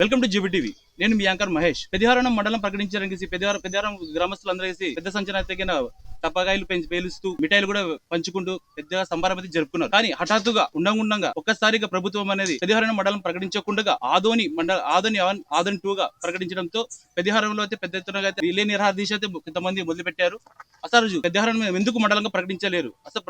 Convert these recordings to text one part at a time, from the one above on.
Welcome to జిబిటీవీ. నేను మీ anchor Mahesh. పెద్దిహారం మండలం ప్రకటించడానికి పెద్దిహారం గ్రామస్తులందరూ కలిసి పెద్ద సంచలన తగిన టపాకాయలు పేలుస్తూ మిఠాయిలు కూడా పంచుకుంటూ పెద్దగా సంబరం అయితే జరుపుకున్నారు. కానీ హఠాత్తుగా ఉండంగా ఒక్కసారిగా ప్రభుత్వం అనేది పెద్దిహారం మండలం ప్రకటించకుండా ఆదోని 2 గా ప్రకటించడంతో పెద్దిహారంలో అయితే పెద్ద ఎత్తున అయితే రిలే నిరాదీశ అయితే కొంతమంది మొదలు పెట్టారు. అసలు పెద్దిహారం ఎందుకు మండలంగా ప్రకటించలేరు, అసలు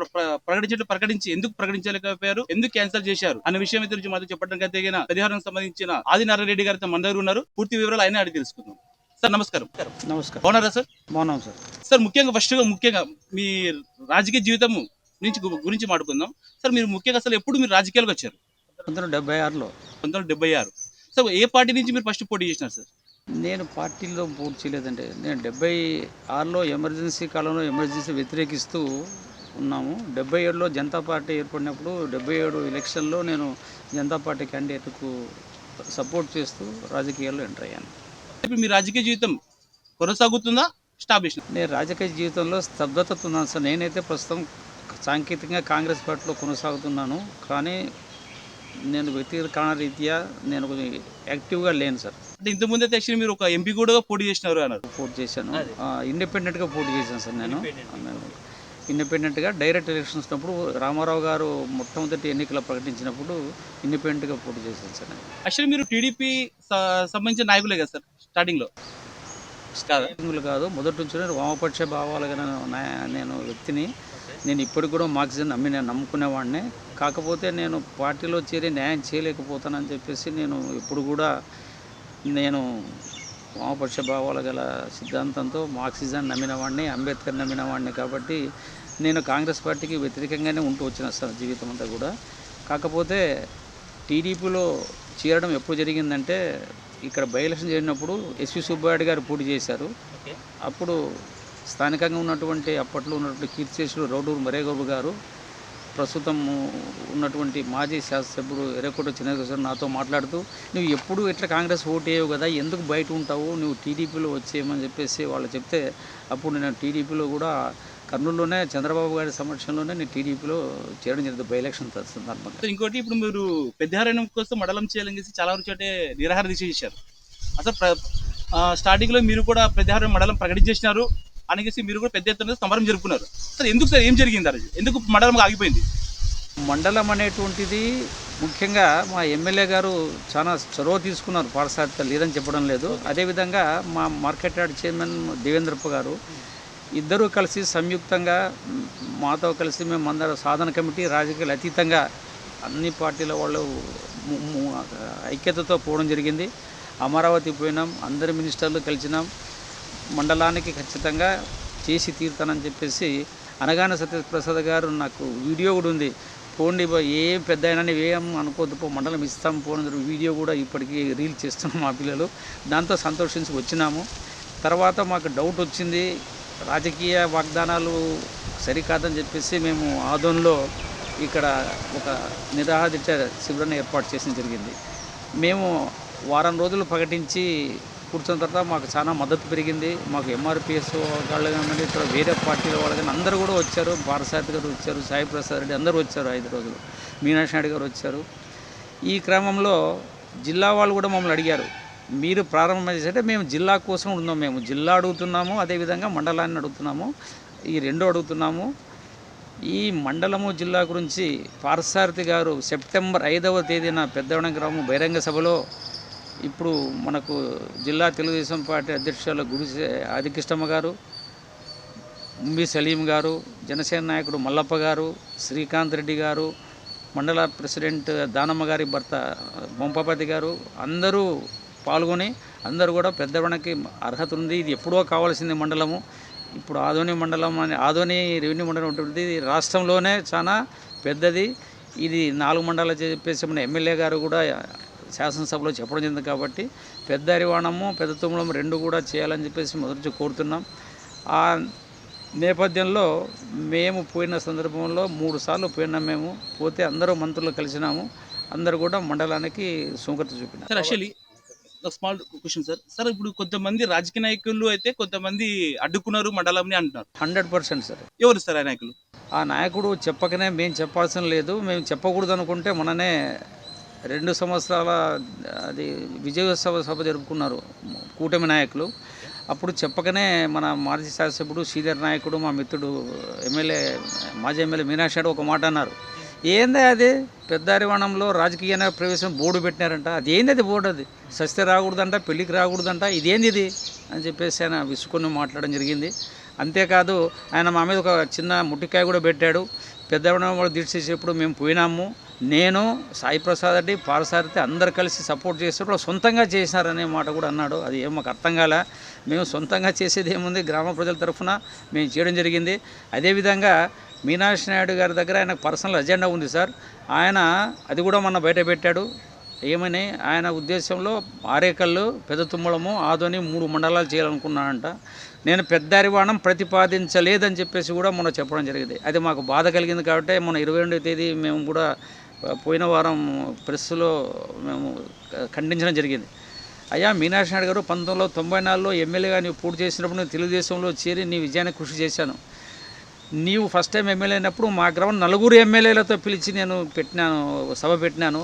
ప్రకటించి ఎందుకు ప్రకటించలేకపోయారు, ఎందుకు క్యాన్సిల్ చేశారు అనే విషయం గురించి మాతో చెప్పడానికి అయితే పెద్దిహారం సంబంధించిన ఆదినారాయణ రెడ్డి గారితో మన దగ్గర ఉన్నారు. పూర్తి వివరాలు ఆయన అడిగి తెలుసుకుందాం. సార్ నమస్కారం. నమస్కారం. బాగున్నారా సార్? బాగున్నాం సార్. సార్ ముఖ్యంగా మీ రాజకీయ జీవితం గురించి మాట్లాడుకుందాం. సార్ మీరు ముఖ్యంగా అసలు ఎప్పుడు మీరు రాజకీయాలకు వచ్చారు? 1976లో. 1976. సార్ ఏ పార్టీ నుంచి మీరు ఫస్ట్ పోటీ చేసినారు సార్? నేను పార్టీలో పోటీ చేయలేదండి. నేను 76లో ఎమర్జెన్సీ కాలంలో ఎమర్జెన్సీ వ్యతిరేకిస్తూ ఉన్నాము. 77లో జనతా పార్టీ ఏర్పడినప్పుడు 77 ఎలక్షన్లో నేను జనతా పార్టీ క్యాండిడేట్కు సపోర్ట్ చేస్తూ రాజకీయాల్లో ఎంటర్ అయ్యాను. ఇప్పుడు మీ రాజకీయ జీవితం కొనసాగుతుందా, స్టాప్ చేసిన? నేను రాజకీయ జీవితంలో స్తబ్దత ఉన్నాను సార్. నేనైతే ప్రస్తుతం సాంకేతికంగా కాంగ్రెస్ పార్టీలో కొనసాగుతున్నాను. కానీ నేను వ్యక్తిగత కారణ రీత్యా నేను కొంచెం యాక్టివ్గా లేను సార్. అంటే ఇంతకుముందు అయితే యాక్చువల్లీ మీరు ఒక ఎంపీ కూడా పోటీ చేసినారు అన్నారు. పోటీ చేశాను. ఇండిపెండెంట్గా పోటీ చేశాను సార్. నేను ఇండిపెండెంట్గా డైరెక్ట్ ఎలక్షన్స్ ఉన్నప్పుడు రామారావు గారు మొట్టమొదటి ఎన్నికలు ప్రకటించినప్పుడు ఇండిపెండెంట్గా పోటీ చేశాను సార్. యాక్చువల్లీ మీరు టీడీపీ సంబంధించిన నాయకులే కదా సార్ స్టార్టింగ్లో? కాదు, మొదటి నుంచి వామపక్ష భావాలు నేను వ్యక్తిని. నేను ఇప్పటికి కూడా మార్క్సిజం నమ్ముకునేవాడిని. కాకపోతే నేను పార్టీలో చేరి న్యాయం చేయలేకపోతానని చెప్పేసి నేను ఇప్పుడు కూడా వామపక్ష భావాలు గల సిద్ధాంతంతో మార్క్సిజాన్ని నమ్మినవాడిని, అంబేద్కర్ నమ్మినవాడిని. కాబట్టి నేను కాంగ్రెస్ పార్టీకి వ్యతిరేకంగానే ఉంటూ వచ్చిన సార్ జీవితం అంతా కూడా. కాకపోతే టీడీపీలో చేరడం ఎప్పుడు జరిగిందంటే, ఇక్కడ బై ఎలక్షన్ జరిగినప్పుడు ఎస్వి సుబ్బారెడ్డి గారు పోటీ చేశారు. అప్పుడు స్థానికంగా ఉన్నటువంటి అప్పట్లో ఉన్నటువంటి కీర్తిశేషులు రౌడూరు మరేగౌడు గారు, ప్రస్తుతం ఉన్నటువంటి మాజీ శాసనసభ్యుడు ఎర్రకోట చిన్నగారు నాతో మాట్లాడుతూ, నువ్వు ఎప్పుడు ఇట్లా కాంగ్రెస్ ఓటు వేయవు కదా, ఎందుకు బయట ఉంటావు, నువ్వు టీడీపీలో వచ్చేయమని చెప్పేసి వాళ్ళు చెప్తే, అప్పుడు నేను టీడీపీలో కూడా కర్నూలులోనే చంద్రబాబు గారి సమక్షంలోనే నేను టీడీపీలో చేరడం జరిగింది బై ఎలక్షన్ సందర్భంగా. ఇంకోటి, ఇప్పుడు మీరు పెద్దిహారం కోసం మండలం చేయాలని చేసి చాలా వరకు చోటే నిరాహార దీక్ష చేశారు. అసలు స్టార్టింగ్లో మీరు కూడా పెద్దిహారం మండలం ప్రకటించేసినారు అనేసి మీరు కూడా పెద్ద ఎత్తున సమరం జరుపుకున్నారు. సార్ ఎందుకు సార్, ఏం జరిగింది ఆ రోజు? ఎందుకు మండలం ఆగిపోయింది? మండలం అనేటువంటిది ముఖ్యంగా మా ఎమ్మెల్యే గారు చాలా చొరవ తీసుకున్నారు. పాఠశాల లేదని చెప్పడం లేదు. అదేవిధంగా మా మార్కెట్ యార్డ్ చైర్మన్ దేవేంద్రప్ప గారు ఇద్దరూ కలిసి సంయుక్తంగా మాతో కలిసి మేము అందరూ సాధన కమిటీ రాజకీయాలు అతీతంగా అన్ని పార్టీల వాళ్ళు ఐక్యతతో పోవడం జరిగింది. అమరావతి పోయినాం, అందరి మినిస్టర్లు కలిసినాం. మండలానికి ఖచ్చితంగా చేసి తీరుతానని చెప్పేసి అనగానే సత్యప్రసాద్ గారు నాకు వీడియో కూడా ఉంది. పోండి ఏం పెద్ద అయినా ఏం అనుకోద్దు, మండలం ఇస్తాం పోని వీడియో కూడా ఇప్పటికీ రీల్ చేస్తున్నాం మా పిల్లలు. దాంతో సంతోషించి వచ్చినాము. తర్వాత మాకు డౌట్ వచ్చింది, రాజకీయ వాగ్దానాలు సరికాదని చెప్పేసి మేము ఆదోన్లో ఇక్కడ ఒక నిరాహార శిబిరాన్ని ఏర్పాటు చేసిన జరిగింది. మేము వారం రోజులు ప్రకటించి కూర్చున్న తర్వాత మాకు చాలా మద్దతు పెరిగింది. మాకు ఎంఆర్పిఎస్ వాళ్ళు కానీ ఇక్కడ వేరే పార్టీల వాళ్ళు కానీ అందరూ కూడా వచ్చారు. భారసారథి గారు వచ్చారు, సాయి ప్రసాద్ రెడ్డి అందరూ వచ్చారు. 5 రోజులు మీనాక్షి నాయుడు గారు వచ్చారు. ఈ క్రమంలో జిల్లా వాళ్ళు కూడా మమ్మల్ని అడిగారు, మీరు ప్రారంభం చేసేటే మేము జిల్లా కోసం ఉన్నాం, మేము జిల్లా అడుగుతున్నాము, అదేవిధంగా మండలాన్ని అడుగుతున్నాము, ఈ 2 అడుగుతున్నాము. ఈ మండలము జిల్లా గురించి పారసారథి గారు సెప్టెంబర్ 5వ తేదీన పెద్దవడం గ్రామం బహిరంగ సభలో ఇప్పుడు మనకు జిల్లా తెలుగుదేశం పార్టీ అధ్యక్షులు గుడిసె ఆదికృష్ణమ్మ గారు, ముంబి సలీం గారు, జనసేన నాయకుడు మల్లప్ప గారు, శ్రీకాంత్ రెడ్డి గారు, మండల ప్రెసిడెంట్ దానమ్మ గారి భర్త బొంపపతి గారు అందరూ పాల్గొని అందరూ కూడా పెద్దవడానికి అర్హత ఉంది, ఇది ఎప్పుడో కావాల్సింది మండలము. ఇప్పుడు ఆదోని మండలం ఆదోని రెవెన్యూ మండలం ఉంటుంది, రాష్ట్రంలోనే చాలా పెద్దది. ఇది 4 మండలాలు చెప్పేసి మన ఎమ్మెల్యే గారు కూడా శాసనసభలో చెప్పడం జరిగింది. కాబట్టి పెద్ద అరివాణము పెద్ద తుమ్మలం 2 కూడా చేయాలని చెప్పేసి మొదటి కోరుతున్నాం. ఆ నేపథ్యంలో మేము పోయిన సందర్భంలో 3 సార్లు పోయినాం. మేము పోతే అందరూ మంత్రులు కలిసినాము, అందరూ కూడా మండలానికి సుముఖత చూపినారు. Sir actually small question sir. Sir ఇప్పుడు కొంతమంది రాజకీయ నాయకులు అయితే కొంతమంది అడ్డుకున్నారు మండలంని అంటున్నారు. 100% సార్. ఎవరు సార్ ఆ నాయకులు? ఆ నాయకుడు చెప్పకనే మేము చెప్పాల్సిన లేదు, మేము చెప్పకూడదు అనుకుంటే మననే 2 సంవత్సరాల అది విజయోత్సవ సభ జరుపుకున్నారు కూటమి నాయకులు. అప్పుడు చెప్పకనే మన మాజీ శాసనసభ్యుడు సీనియర్ నాయకుడు మా మిత్రుడు మాజీ ఎమ్మెల్యే మీనాక్షి ఒక మాట అన్నారు. ఏంది అది పెద్దారివాణంలో రాజకీయ ప్రవేశం బోర్డు పెట్టినారంట, అది ఏంది అది బోర్డు, అది సస్తే రాకూడదంట, పెళ్ళికి రాకూడదంట, ఇదేంది ఇది అని చెప్పేసి ఆయన విసుకొని మాట్లాడడం జరిగింది. అంతేకాదు ఆయన మా మీద ఒక చిన్న ముట్టికాయ కూడా పెట్టాడు. పెద్దవాళ్ళం కూడా దీక్ష చేసేప్పుడు మేము పోయినాము, నేను సాయి ప్రసాద్ రెడ్డి పారసారథి అందరు కలిసి సపోర్ట్ చేసేప్పుడు సొంతంగా చేసినారనే మాట కూడా అన్నాడు. అది ఏం మాకు అర్థం కాలే. మేము సొంతంగా చేసేది ఏముంది, గ్రామ ప్రజల తరఫున మేము చేయడం జరిగింది. అదేవిధంగా మీనాక్షి నాయుడు గారి దగ్గర ఆయన పర్సనల్ అజెండా ఉంది సార్. ఆయన అది కూడా మొన్న బయట పెట్టాడు. ఏమని ఆయన ఉద్దేశంలో ఆరేకల్లు, పెద్ద తుమ్మలము, ఆదోని 3 మండలాలు చేయాలనుకున్నానంట. నేను పెద్దారివాణం ప్రతిపాదించలేదని చెప్పేసి కూడా మొన్న చెప్పడం జరిగింది. అది మాకు బాధ కలిగింది కాబట్టి మొన్న 22వ తేదీ మేము కూడా పోయిన వారం ప్రెస్లో మేము ఖండించడం జరిగింది. అయ్యా మీనాక్షి నాయుడు గారు 1994లో ఎమ్మెల్యేగా నీవు పూర్తి చేసినప్పుడు నేను తెలుగుదేశంలో చేరి నీ విజయానికి కృషి చేశాను. నీవు ఫస్ట్ టైం ఎమ్మెల్యే అయినప్పుడు మా గ్రామం 4 ఎమ్మెల్యేలతో పిలిచి నేను సభ పెట్టినాను.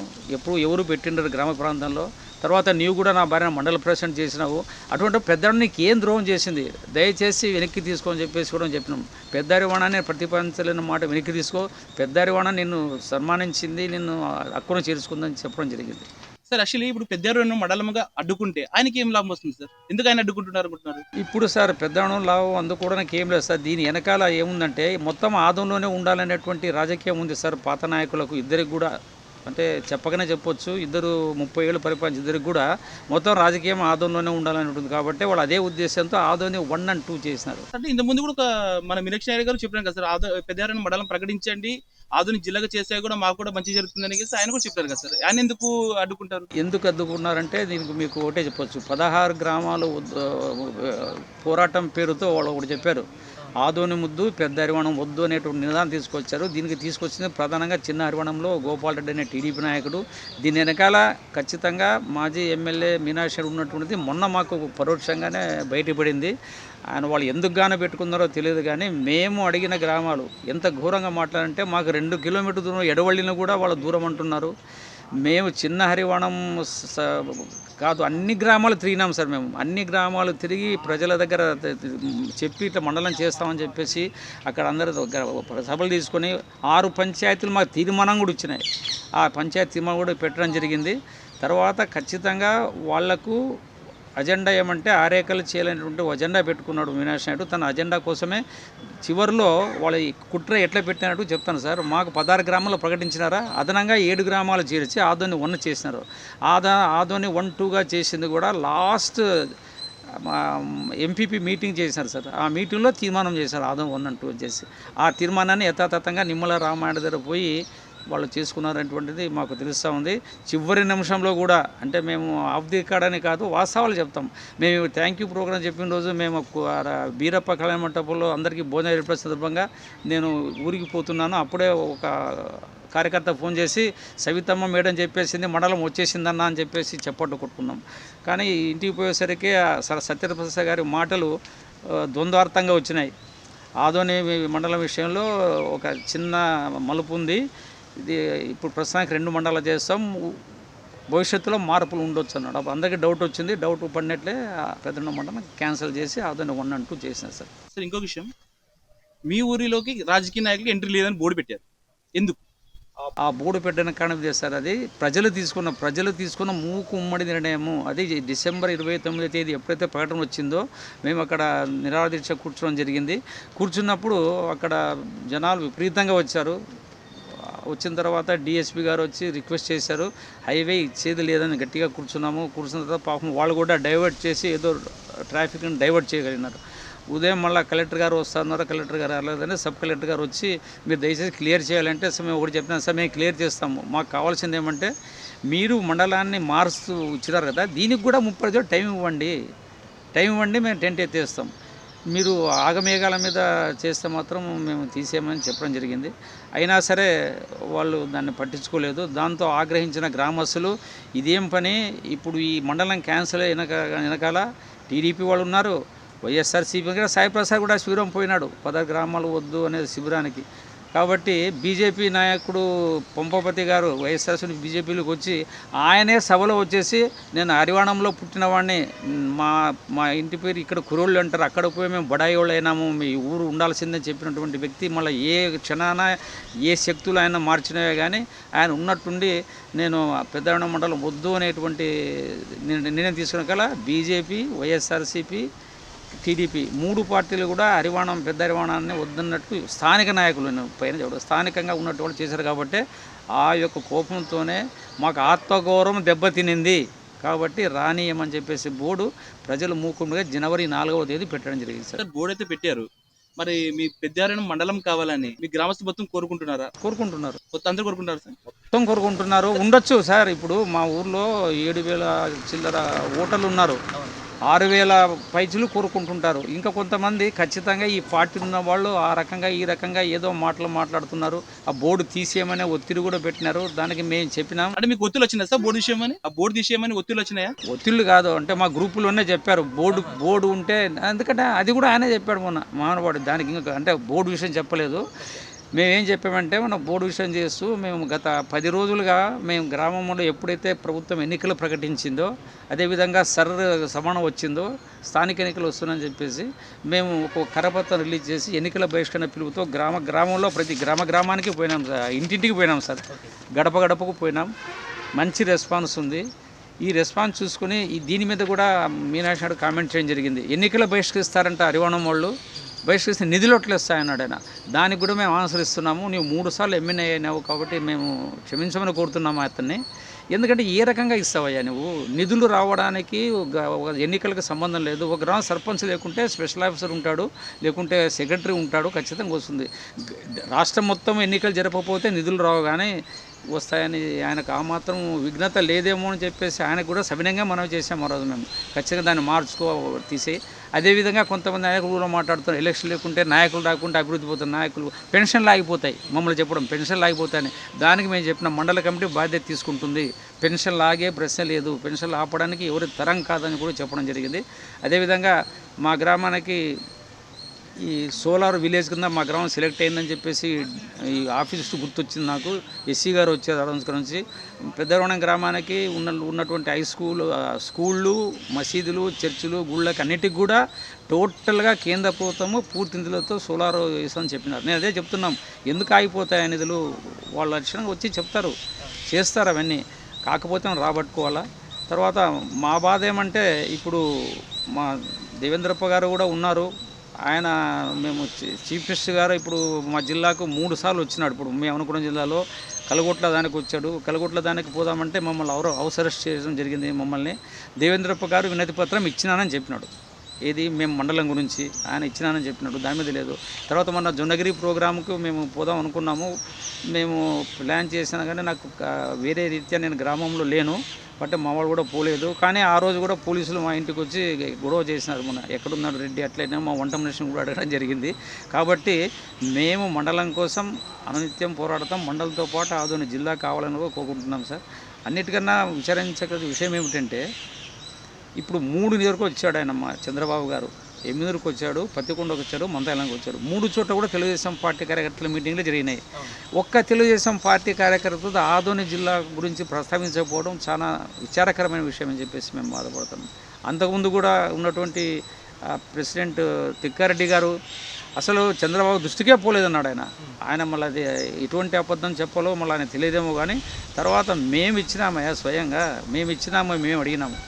ఎవరు పెట్టిండరు గ్రామ ప్రాంతంలో. తర్వాత నీవు కూడా నా భార్య మండల ప్రెసిడెంట్ చేసినావు. అటువంటి పెద్దవాడు నీకు ఏం ద్రోహం చేసింది, దయచేసి వెనక్కి తీసుకోని చెప్పేసి కూడా చెప్పినాం. పెద్దారివాణాన్ని ప్రతిపాదించలేని మాట వెనక్కి తీసుకో, పెద్దారివాణ నిన్ను సన్మానించింది, నిన్ను హక్కును చేర్చుకుందని చెప్పడం జరిగింది. సార్ యాక్చువల్లీ ఇప్పుడు పెద్దారివాణం మండలంగా అడ్డుకుంటే ఆయనకి ఏం లాభం వస్తుంది సార్? ఎందుకు ఆయన అడ్డుకుంటున్నారు అనుకుంటున్నారు? ఇప్పుడు సార్ పెద్దవాణం లాభం అందుకోవడానికి ఏం లేదు సార్. దీని వెనకాల ఏముందంటే మొత్తం ఆదంలోనే ఉండాలనేటువంటి రాజకీయం ఉంది సార్. పాత నాయకులకు ఇద్దరికి కూడా, అంటే చెప్పకనే చెప్పొచ్చు, 30 ఏళ్ళు పరిపాలించి ఇద్దరికి కూడా మొత్తం రాజకీయం ఆదోనిలోనే ఉండాలని ఉంటుంది. కాబట్టి వాళ్ళు అదే ఉద్దేశంతో ఆదోని 1 and 2 చేసినారు. అంటే ఇంతకుముందు కూడా మన మీనాక్షి నాయుడు గారు చెప్పారు కదా సార్, పెద్దారివాణం మండలం ప్రకటించండి, ఆదోని జిల్లాగా చేసే కూడా మాకు కూడా మంచి జరుగుతుందని ఆయన కూడా చెప్పారు కదా సార్. ఆయన ఎందుకు అడ్డుకుంటారు? ఎందుకు అడ్డుకున్నారంటే దీనికి మీకు ఒకటే చెప్పొచ్చు. 16 గ్రామాలు పోరాటం పేరుతో వాళ్ళు ఒకటి చెప్పారు, ఆదోని ముద్దు పెద్ద హరివాణం వద్దు అనేటువంటి నినాదం తీసుకొచ్చారు. దీనికి తీసుకొచ్చింది ప్రధానంగా చిన్న హరివాణంలో గోపాల్ రెడ్డి అనే టీడీపీ నాయకుడు. దీని వెనకాల ఖచ్చితంగా మాజీ ఎమ్మెల్యే మీనాక్షి ఉన్నటువంటిది మొన్న మాకు పరోక్షంగానే బయటపడింది. ఆయన వాళ్ళు ఎందుకు గానే పెట్టుకున్నారో తెలియదు. కానీ మేము అడిగిన గ్రామాలు ఎంత ఘోరంగా మాట్లాడంటే మాకు 2 కిలోమీటర్ దూరం ఎడవళ్ళిన కూడా వాళ్ళు దూరం అంటున్నారు. మేము చిన్న హరివాణం కాదు అన్ని గ్రామాలు తిరిగినాం సార్. మేము అన్ని గ్రామాలు తిరిగి ప్రజల దగ్గర చెప్పి ఇట్లా మండలం చేస్తామని చెప్పేసి అక్కడ అందరి సభలు తీసుకొని 6 పంచాయతీలు మాకు తీర్మానం కూడా ఇచ్చినాయి. ఆ పంచాయతీ తీర్మానం కూడా పెట్టడం జరిగింది. తర్వాత ఖచ్చితంగా వాళ్లకు అజెండా ఏమంటే ఆరేకలు చేయాలనేటువంటి అజెండా పెట్టుకున్నాడు మీనాక్షి నాయుడు. తన అజెండా కోసమే చివరిలో వాళ్ళ కుట్ర ఎట్లా పెట్టినట్టు చెప్తాను సార్. మాకు 16 గ్రామాలు ప్రకటించినారా, అదనంగా 7 గ్రామాలు చేర్చి ఆదోని 1 చేసినారు. ఆదోని 1, 2గా చేసింది కూడా లాస్ట్ ఎంపీపీ మీటింగ్ చేశారు సార్. ఆ మీటింగ్లో తీర్మానం చేశారు ఆదోని 1 and 2 చేసి. ఆ తీర్మానాన్ని యథాతథంగా నిమ్మల రామాయణ దగ్గర పోయి వాళ్ళు చేసుకున్నారనేటువంటిది మాకు తెలుస్తూ ఉంది. చివరి నిమిషంలో కూడా, అంటే మేము ఆఫ్ ది రికార్డ్ అని కాదు, వాస్తవాలు చెప్తాం. మేము థ్యాంక్ యూ ప్రోగ్రాం చెప్పిన రోజు మేము బీరప్ప కళ్యాణ మంటపంలో అందరికీ భోజనం ఏర్పడే సందర్భంగా నేను ఊరికి పోతున్నాను. అప్పుడే ఒక కార్యకర్త ఫోన్ చేసి సవితమ్మ మేడం చెప్పేసింది మండలం వచ్చేసిందన్న అని చెప్పేసి చెప్పట్టు కొట్టుకున్నాం. కానీ ఇంటికి పోయేసరికి సత్యప్రసాద్ గారి మాటలు ద్వంద్వార్థంగా వచ్చినాయి. ఆదోని మండలం విషయంలో ఒక చిన్న మలుపు ఉంది. ఇది ఇప్పుడు ప్రస్తుతానికి 2 మండలాలు చేస్తాం, భవిష్యత్తులో మార్పులు ఉండొచ్చు అన్నాడు. అప్పుడు అందరికీ డౌట్ వచ్చింది. డౌట్ పడినట్లే పెద్ద మండలం క్యాన్సిల్ చేసి ఆదోని 1 and 2 చేసినారు సార్. సార్ ఇంకో విషయం, మీ ఊరిలోకి రాజకీయ నాయకులు ఎంట్రీ లేదని బోర్డు పెట్టారు, ఎందుకు? ఆ బోర్డు పెట్టిన కారణం చేస్తారు. అది ప్రజలు తీసుకున్న మూకుమ్మడి నిర్ణయము. అది డిసెంబర్ 29వ తేదీ ఎప్పుడైతే ప్రకటన వచ్చిందో మేము అక్కడ నిరాహార దీక్ష కూర్చోవడం జరిగింది. కూర్చున్నప్పుడు అక్కడ జనాలు విపరీతంగా వచ్చారు. వచ్చిన తర్వాత డిఎస్పీ గారు వచ్చి రిక్వెస్ట్ చేశారు, హైవే ఇచ్చేది లేదని గట్టిగా కూర్చున్న తర్వాత పాపం వాళ్ళు కూడా డైవర్ట్ చేసి ఏదో ట్రాఫిక్ని డైవర్ట్ చేయగలిగినారు. ఉదయం మళ్ళీ కలెక్టర్ గారు వస్తున్నారు, కలెక్టర్ గారు రాలేదని సబ్ కలెక్టర్ గారు వచ్చి మీరు దయచేసి క్లియర్ చేయాలంటే మేము ఒకటి చెప్పినా సార్, మేము క్లియర్ చేస్తాము. మాకు కావాల్సింది ఏమంటే మీరు మండలాన్ని మారుస్తూ ఇచ్చినారు కదా, దీనికి కూడా 30 రోజులు టైం ఇవ్వండి, మేము టెంట్ ఎత్తేస్తాం. మీరు ఆగమేఘాల మీద చేస్తే మాత్రం మేము తీసేయమని చెప్పడం జరిగింది. అయినా సరే వాళ్ళు దాన్ని పట్టించుకోలేదు. దాంతో ఆగ్రహించిన గ్రామస్తులు ఇదేం పని, ఇప్పుడు ఈ మండలం క్యాన్సిల్ వెనకాల టీడీపీ వాళ్ళు ఉన్నారు, వైఎస్ఆర్సీపీ సాయి ప్రసాద్ కూడా శిబిరం పోయినాడు 16 గ్రామాలు వద్దు అనే శిబిరానికి. కాబట్టి బీజేపీ నాయకుడు పంపపతి గారు వైఎస్ఆర్సీపీ బీజేపీలోకి వచ్చి ఆయనే సభలో వచ్చేసి నేను హరివాణంలో పుట్టినవాడిని, మా మా ఇంటి పేరు ఇక్కడ కురోళ్ళు అంటారు, అక్కడ పోయి మేము బడాయి వాళ్ళు అయినాము, మీ ఊరు ఉండాల్సిందని చెప్పినటువంటి వ్యక్తి మళ్ళీ ఏ క్షణాన ఏ శక్తులు ఆయన మార్చినవే కానీ ఆయన ఉన్నట్టుండి నేను పెద్దరవణం మండలం వద్దు అనేటువంటి నిర్ణయం తీసుకున్న కల బీజేపీ, వైఎస్ఆర్సీపీ, టీడీపీ 3 పార్టీలు కూడా హరివాణం పెద్ద హరివాణాన్ని వద్దన్నట్టు స్థానిక నాయకులు పైన చూడ స్థానికంగా ఉన్నట్టు వాళ్ళు చేశారు. కాబట్టి ఆ యొక్క కోపంతోనే మాకు ఆత్మగౌరవం దెబ్బతినింది కాబట్టి రానియమని చెప్పేసి బోర్డు ప్రజలు మూకుముగా జనవరి 4వ తేదీ పెట్టడం జరిగింది సార్. బోర్డు అయితే పెట్టారు, మరి మీ పెద్దారెడ్డి మండలం కావాలని మీ గ్రామస్తులు మొత్తం కోరుకుంటున్నారా? కోరుకుంటున్నారు, మొత్తం అందరూ కోరుకుంటారు సార్? మొత్తం కోరుకుంటున్నారు. ఉండొచ్చు సార్. ఇప్పుడు మా ఊర్లో 7,000 చిల్లర ఓటర్లు ఉన్నారు, 6,000 పైచులు కోరుకుంటుంటారు. ఇంకా కొంతమంది ఖచ్చితంగా ఈ పార్టీ ఉన్న వాళ్ళు ఆ రకంగా ఈ రకంగా ఏదో మాటలు మాట్లాడుతున్నారు. ఆ బోర్డు తీసేయమనే ఒత్తిడి కూడా పెట్టినారు. దానికి మేము చెప్పినాం. అంటే మీకు ఒత్తిడి వచ్చినాయి సార్ బోర్డు విషయమని? ఆ బోర్డు తీసేయమని ఒత్తిడి వచ్చినాయా? ఒత్తిళ్ళు కాదు, అంటే మా గ్రూపులోనే చెప్పారు బోర్డు ఉంటే, ఎందుకంటే అది కూడా ఆయనే చెప్పాడు మొన్న మానవాడు. దానికి ఇంకా అంటే బోర్డు విషయం చెప్పలేదు. మేమేం చెప్పామంటే మన బోర్డు విషయం చేస్తూ మేము గత 10 రోజులుగా మేము గ్రామంలో ఎప్పుడైతే ప్రభుత్వం ఎన్నికలు ప్రకటించిందో అదేవిధంగా సమానం వచ్చిందో స్థానిక ఎన్నికలు వస్తున్నాయని చెప్పేసి మేము ఒక కరపత్రం రిలీజ్ చేసి ఎన్నికల బహిష్కరణ పిలుపుతో గ్రామంలో ప్రతి గ్రామానికి పోయినాం సార్, ఇంటింటికి పోయినాం సార్, గడప గడపకు పోయినాం. మంచి రెస్పాన్స్ ఉంది. ఈ రెస్పాన్స్ చూసుకుని దీని మీద కూడా మీనాక్షి నాయుడు కామెంట్ చేయడం జరిగింది. ఎన్నికలు బహిష్కరిస్తారంట హరివాణం వాళ్ళు, బహిష్కరిస్తే నిధులు వస్తాయన్నాడు ఆయన. దానికి కూడా మేము అనుసరిస్తున్నాము. నీవు 3 సార్లు ఎమ్మెల్యే అయినావు కాబట్టి మేము క్షమించమని కోరుతున్నాము అతన్ని. ఎందుకంటే ఏ రకంగా ఇస్తావయ్యా నువ్వు? నిధులు రావడానికి ఎన్నికలకు సంబంధం లేదు. ఒక గ్రామ సర్పంచ్ లేకుంటే స్పెషల్ ఆఫీసర్ ఉంటాడు, లేకుంటే సెక్రటరీ ఉంటాడు, ఖచ్చితంగా వస్తుంది. రాష్ట్రం మొత్తం ఎన్నికలు జరపకపోతే నిధులు రావు కానీ వస్తాయని ఆయనకు ఆ మాత్రం విఘ్నత లేదేమో అని చెప్పేసి ఆయనకు కూడా సవినంగా మనం చేసాం. ఆ రోజు మేము ఖచ్చితంగా దాన్ని తీసి అదేవిధంగా కొంతమంది నాయకులు కూడా మాట్లాడుతున్నారు ఎలక్షన్ లేకుంటే నాయకులు రాకుంటే అభివృద్ధి పోతున్న నాయకులు పెన్షన్లు ఆగిపోతాయి, మమ్మల్ని చెప్పడం పెన్షన్లు ఆగిపోతాయని. దానికి మేము చెప్పిన మండల కమిటీ బాధ్యత తీసుకుంటుంది. పెన్షన్లు ఆగే ప్రశ్న లేదు, పెన్షన్లు ఆపడానికి ఎవరి తరం కాదని కూడా చెప్పడం జరిగింది. అదేవిధంగా మా గ్రామానికి ఈ సోలార్ విలేజ్ కింద మా గ్రామం సెలెక్ట్ అయిందని చెప్పేసి ఈ ఆఫీస్ గుర్తొచ్చింది నాకు. ఎస్సీ గారు వచ్చారు అడవంస్కర్ నుంచి. పెద్దరవణం గ్రామానికి ఉన్నటువంటి స్కూళ్ళు, మసీదులు, చర్చిలు, గుళ్ళకి అన్నిటికి కూడా టోటల్గా కేంద్ర ప్రభుత్వము పూర్తి నిధులతో సోలార్ వేసామని చెప్పినారు. నేను అదే చెప్తున్నాం, ఎందుకు ఆగిపోతాయి నిధులు? వాళ్ళు లక్షణంగా వచ్చి చెప్తారు, చేస్తారు అవన్నీ. కాకపోతే మనం రాబట్టుకోవాలా. తర్వాత మా బాధ ఏమంటే ఇప్పుడు మా దేవేంద్రప్ప గారు కూడా ఉన్నారు. ఆయన మేము చీఫ్ మినిస్టర్ గారు ఇప్పుడు మా జిల్లాకు 3 సార్లు వచ్చినాడు. ఇప్పుడు మేము అనుకున్న జిల్లాలో కలగొట్ల దానికి వచ్చాడు. కలగొట్ల దానికి పోదామంటే మమ్మల్ని హౌస్ అరెస్ట్ చేయడం జరిగింది. మమ్మల్ని దేవేంద్రప్ప గారు వినతి పత్రం ఇచ్చినానని చెప్పినాడు. ఏది మేము మండలం గురించి ఆయన ఇచ్చినానని చెప్పినాడు, దాని మీద లేదు. తర్వాత మొన్న జొన్నగిరి ప్రోగ్రాంకు మేము పోదాం అనుకున్నాము. మేము ప్లాన్ చేసినా కానీ నాకు వేరే రీత్యా నేను గ్రామంలో లేను, బట్ మా వాళ్ళు కూడా పోలేదు. కానీ ఆ రోజు కూడా పోలీసులు మా ఇంటికి వచ్చి గొడవ చేసినారు. మొన్న ఎక్కడున్నాడు రెడ్డి అట్లయినా మా వంట మనిషిని కూడా అడగడం జరిగింది. కాబట్టి మేము మండలం కోసం అనునిత్యం పోరాడతాం. మండలంతో పాటు ఆదోని జిల్లా కావాలని కూడా కోరుకుంటున్నాం సార్. అన్నిటికన్నా విచారించగల విషయం ఏమిటంటే ఇప్పుడు 3 నియోజకవర్గాలకు వచ్చాడు ఆయన మా చంద్రబాబు గారు. ఎమ్మిదూరుకు వచ్చాడు, పత్తికొండకు వచ్చాడు, మంతాయిలంకి వచ్చాడు. 3 చోట్ల కూడా తెలుగుదేశం పార్టీ కార్యకర్తల మీటింగ్లు జరిగినాయి. ఒక్క తెలుగుదేశం పార్టీ కార్యకర్తలతో ఆదోని జిల్లా గురించి ప్రస్తావించకపోవడం చాలా విచారకరమైన విషయం అని చెప్పేసి మేము బాధపడతాం. అంతకుముందు కూడా ఉన్నటువంటి ప్రెసిడెంట్ తిక్కారెడ్డి గారు అసలు చంద్రబాబు దృష్టికే పోలేదన్నాడు ఆయన మళ్ళీ అది ఎటువంటి అబద్ధం చెప్పాలో మళ్ళీ ఆయన తెలియదేమో. కానీ తర్వాత మేము ఇచ్చినామయ్యా, స్వయంగా మేము ఇచ్చినాము, మేము అడిగినాము.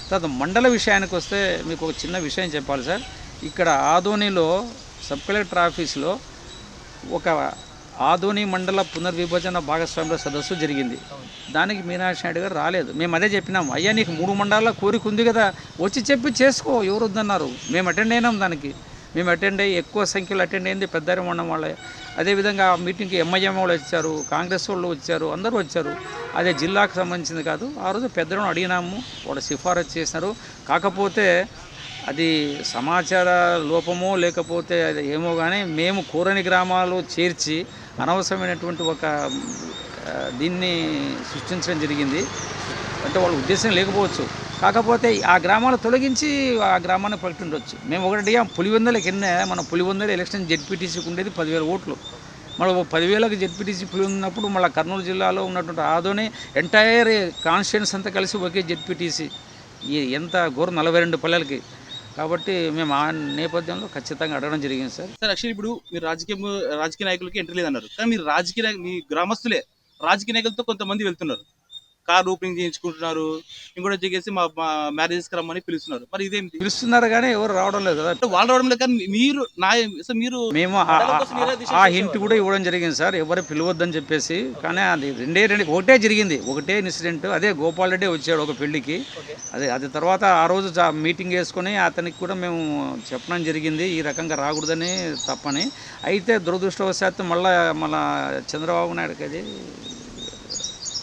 తర్వాత మండల విషయానికి వస్తే మీకు ఒక చిన్న విషయం చెప్పాలి సార్. ఇక్కడ ఆదోనిలో సబ్ కలెక్టర్ ఆఫీస్లో ఒక ఆదోని మండల పునర్విభజన భాగస్వామ్య సదస్సు జరిగింది. దానికి మీనాక్షి నాయుడు గారు రాలేదు. మేము అదే చెప్పినాము, అయ్యా నీకు 3 మండలాల కోరిక ఉంది కదా, వచ్చి చెప్పి చేసుకో, ఎవరు వద్దన్నారు. మేము అటెండ్ అయినాం దానికి. మేము అటెండ్ అయ్యి ఎక్కువ సంఖ్యలో అటెండ్ అయింది పెద్దరిమండం వాళ్ళే. అదేవిధంగా ఆ మీటింగ్కి ఎంఐఎం వాళ్ళు వచ్చారు, కాంగ్రెస్ వాళ్ళు వచ్చారు, అందరూ వచ్చారు. అదే జిల్లాకు సంబంధించింది కాదు. ఆ రోజు పెద్దలను అడిగినాము, వాళ్ళు సిఫారసు చేసినారు. కాకపోతే అది సమాచార లోపమో లేకపోతే అది ఏమో కానీ మేము కోరని గ్రామాలు చేర్చి అనవసరమైనటువంటి ఒక దీన్ని సృష్టించడం జరిగింది. అంటే వాళ్ళ ఉద్దేశం లేకపోవచ్చు, కాకపోతే ఆ గ్రామాలు తొలగించి ఆ గ్రామాన్ని ప్రకటించవచ్చు. మేము ఒకటి పులివెందులకు ఎన్నే మన పులివెందుల ఎలక్షన్ జెడ్పీటీసీకి ఉండేది 10,000 ఓట్లు. మళ్ళీ 10,000కి జెడ్పీటీసీ ఉన్నప్పుడు మళ్ళీ కర్నూలు జిల్లాలో ఉన్నటువంటి ఆదోని ఎంటైర్ కాన్స్టిట్యూన్స్ అంతా కలిసి ఒకే జెడ్పీటీసీ ఎంత ఘోరం 42 పల్లెలకి. కాబట్టి మేము ఆ నేపథ్యంలో ఖచ్చితంగా అడగడం జరిగింది సార్. సార్ యాక్చువల్లీ ఇప్పుడు మీరు రాజకీయ నాయకులకి ఎంట్రీ లేదన్నారు, కానీ మీరు మీ గ్రామస్తులే రాజకీయ నాయకులతో కొంతమంది వెళ్తున్నారు, కార్ ఓపెనింగ్ చేయించుకుంటున్నారు, ఇంకోటి వచ్చేసి మా మ్యారేజెస్కి రమ్మని పిలుస్తున్నారు. మరి ఇదేంటి? పిలుస్తున్నారు కానీ ఎవరు రావడం లేదు కదా. అంటే వాళ్ళు రావడం లేదు, కానీ మీరు మేము ఆ హింట్ కూడా ఇవ్వడం జరిగింది సార్, ఎవరు పిలవద్దని చెప్పేసి. కానీ అది ఒకటే జరిగింది, ఒకటే ఇన్సిడెంట్. అదే గోపాల్ రెడ్డి వచ్చాడు ఒక పెళ్లికి. అది తర్వాత ఆ రోజు మీటింగ్ వేసుకొని అతనికి కూడా మేము చెప్పడం జరిగింది ఈ రకంగా రాకూడదని తప్పని. అయితే దురదృష్టవశాత్తు మళ్ళీ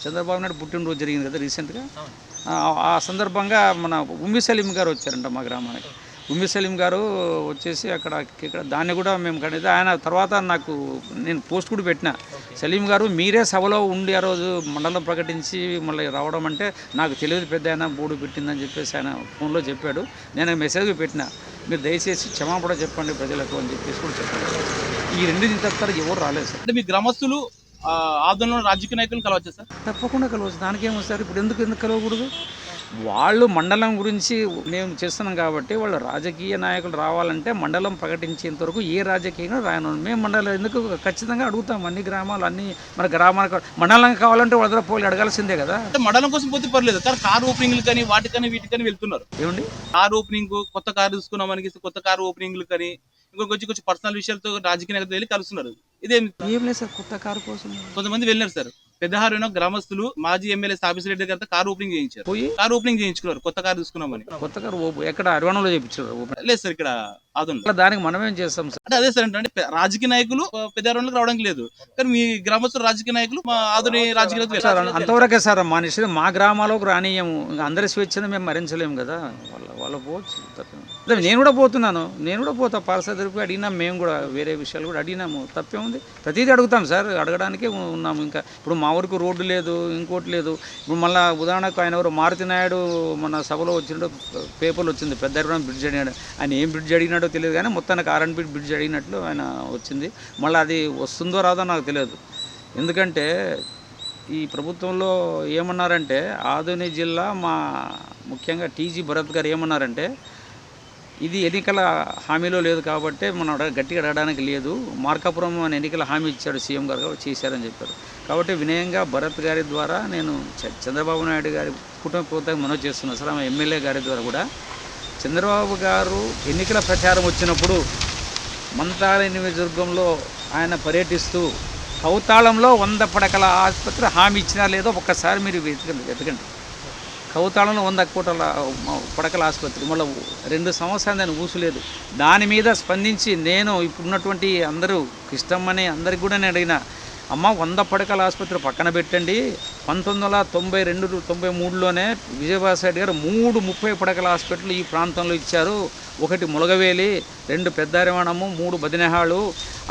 చంద్రబాబు నాయుడు పుట్టినరోజు జరిగింది కదా రీసెంట్గా. ఆ సందర్భంగా మన ఉమ్మి సలీం గారు వచ్చారంట మా గ్రామానికి. ఉమ్మి సలీం గారు వచ్చేసి ఇక్కడ దాన్ని కూడా మేము కడితే ఆయన తర్వాత నేను పోస్ట్ కూడా పెట్టిన, సలీం గారు మీరే సభలో ఉండి ఆ రోజు మండలం ప్రకటించి మళ్ళీ రావడం అంటే నాకు తెలియదు పెద్ద ఆయన బోర్డు పెట్టిందని చెప్పేసి ఆయన ఫోన్లో చెప్పాడు. నేను మెసేజ్ పెట్టిన, మీరు దయచేసి క్షమాపణ చెప్పండి ప్రజలకు అని చెప్పేసి కూడా చెప్పాడు. ఈ రెండు తప్ప ఎవరు రాలేదు సార్. అంటే మీ గ్రామస్తులు ఆందోళన రాజకీయ నాయకులు కలవచ్చు సార్? తప్పకుండా కలవచ్చు, దానికేమో సార్. ఇప్పుడు ఎందుకు కలవకూడదు? వాళ్ళు మండలం గురించి మేము చేస్తున్నాం కాబట్టి వాళ్ళు రాజకీయ నాయకులు రావాలంటే మండలం ప్రకటించేంత వరకు ఏ రాజకీయంగా రాయను. మేము మండలం ఎందుకు ఖచ్చితంగా అడుగుతాం. అన్ని గ్రామాలు మన గ్రామాలకు మండలం కావాలంటే వాళ్ళ దగ్గర పోయి అడగాల్సిందే కదా. అంటే మండలం కోసం పోతే పర్లేదు, కానీ కార్ ఓపెనింగ్లు కానీ వాటికని వీటికని వెళ్తున్నారు. ఏమండి కార్ ఓపెనింగ్, కొత్త కారు తీసుకున్నాం మనకి, కొత్త కారు ఓపెనింగ్లు కానీ కొంచెం పర్సనల్ విషయాలతో రాజకీయ నాయకులు వెళ్ళి కలుస్తున్నారు. ఇదేం లేదు సార్, కొత్త కారు కోసం కొంతమంది వెళ్ళారు సార్. పెద్దహారు గ్రామస్తులు మాజీ ఎమ్మెల్యే సాబిస్ రెడ్డి గారితో కారు ఓపెనింగ్ చేయించారు. కారు ఓపెనింగ్ చేయించుకున్నారు, కొత్త కారు తీసుకున్నామని. కొత్త కారు ఎక్కడ అరవణంలో చేయించారు? లేదు సార్, ఇక్కడ ఆదోని. దానికి మనమేం చేస్తాం సార్? అంటే అదే సార్, అంటే రాజకీయ నాయకులు పెద్దహారులకు రావడానికి లేదు, కానీ మీ గ్రామస్తులు రాజకీయ నాయకులు మా ఆదోని రాజకీయ అంతవరకే సార్. మా నిశ్చితం మా గ్రామాలకు రానియము, ఇంకా అందరి స్వేచ్ఛను మేము మరించలేము కదా. వాళ్ళ పోవచ్చు. నేను కూడా పోతా పార్సల్ తిరిగి అడిగినాం. మేము కూడా వేరే విషయాలు కూడా అడిగినాము, తప్పేముంది? ప్రతిదీ అడుగుతాం సార్, అడగడానికే ఉన్నాము. ఇంకా ఇప్పుడు మా ఊరికి రోడ్డు లేదు, ఇంకోటి లేదు. ఇప్పుడు మళ్ళీ ఉదాహరణకు ఆయన ఎవరు మారుతి నాయుడు మన సభలో వచ్చినట్టు పేపర్లు వచ్చింది, పెద్ద బ్రిడ్జ్ అడిగాడు. ఆయన ఏం బ్రిడ్జ్ అడిగినాడో తెలియదు, కానీ మొత్తానికి R&B బ్రిడ్జ్ అడిగినట్లు ఆయన వచ్చింది. మళ్ళీ అది వస్తుందో రాదో నాకు తెలియదు. ఎందుకంటే ఈ ప్రభుత్వంలో ఏమన్నారంటే ఆదోని జిల్లా ముఖ్యంగా టీజీ భరత్ గారు ఏమన్నారంటే, ఇది ఎన్నికల హామీలో లేదు కాబట్టి మనం గట్టిగా అడగడానికి లేదు. మార్కాపురం అని ఎన్నికల హామీ ఇచ్చాడు సీఎం గారు, చేశారని చెప్పారు. కాబట్టి వినయంగా భరత్ గారి ద్వారా నేను చంద్రబాబు నాయుడు గారి కుటుంబ ప్రభుత్వం మనవి చేస్తున్నాను సార్. ఆమె ఎమ్మెల్యే గారి ద్వారా కూడా చంద్రబాబు గారు ఎన్నికల ప్రచారం వచ్చినప్పుడు మంతాళి నియోజకవర్గంలో ఆయన పర్యటిస్తూ కౌతాళంలో 100 పడకల ఆసుపత్రి హామీ ఇచ్చినా లేదో ఒక్కసారి మీరు వెతకండి. కౌతాళంలో 100 పడకల ఆసుపత్రి మళ్ళీ 2 సంవత్సరాలు దాన్ని ఊసులేదు. దాని మీద స్పందించి నేను ఇప్పుడున్నటువంటి అందరూ కృష్ణమ్మని అందరికి కూడా నేను అడిగిన, అమ్మ 100 పడకల ఆసుపత్రి పక్కన పెట్టండి. 1992-93లోనే విజయభాస్కర్ గారు 3 30 పడకల హాస్పిటల్ ఈ ప్రాంతంలో ఇచ్చారు. 1 ములగవేలి, 2 పెద్దారివాణము, 3 బదినేహాళ్ళు.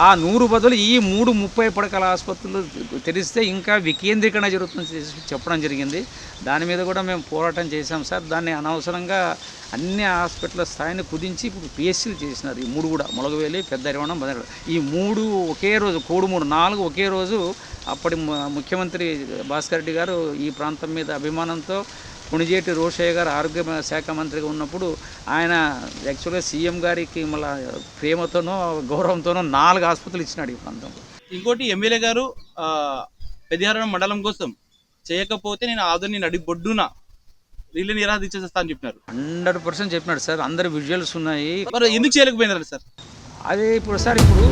ఆ 100 బదులు ఈ 3 30 పడకల ఆసుపత్రులు తెరిస్తే ఇంకా వికేంద్రీకరణ జరుగుతుంది చెప్పడం జరిగింది. దాని మీద కూడా మేము పోరాటం చేశాం సార్. దాన్ని అనవసరంగా అన్ని హాస్పిటల్ స్థాయిని కుదించి ఇప్పుడు PSCలు చేసినారు. ఈ 3 కూడా ములగవేలి, పెద్దారివాణం, బదినేహాళ్ళు, ఈ 3 ఒకే రోజు, కోడుమూరు 4 ఒకే రోజు. అప్పటి ముఖ్యమంత్రి భాస్కర్ రెడ్డి గారు ఈ ప్రాంతం మీద అభిమానంతో కొణిజేటి రోషయ్య గారు ఆరోగ్య శాఖ మంత్రిగా ఉన్నప్పుడు ఆయన యాక్చువల్గా సీఎం గారికి మళ్ళీ ప్రేమతోనో గౌరవంతోనో 4 ఆసుపత్రులు ఇచ్చినాడు ఈ ప్రాంతంలో. ఇంకోటి ఎమ్మెల్యే గారు పెద్దారం మండలం కోసం చేయకపోతే నేను ఆదోని నడి బొడ్డున రీలే నిరాధించేస్తా అని చెప్పినారు. 100% చెప్పినాడు సార్. అందరు విజువల్స్ ఉన్నాయి. మరి ఎందుకు చేయలేకపోయినారు సార్? అదే ఇప్పుడు సార్ ఇప్పుడు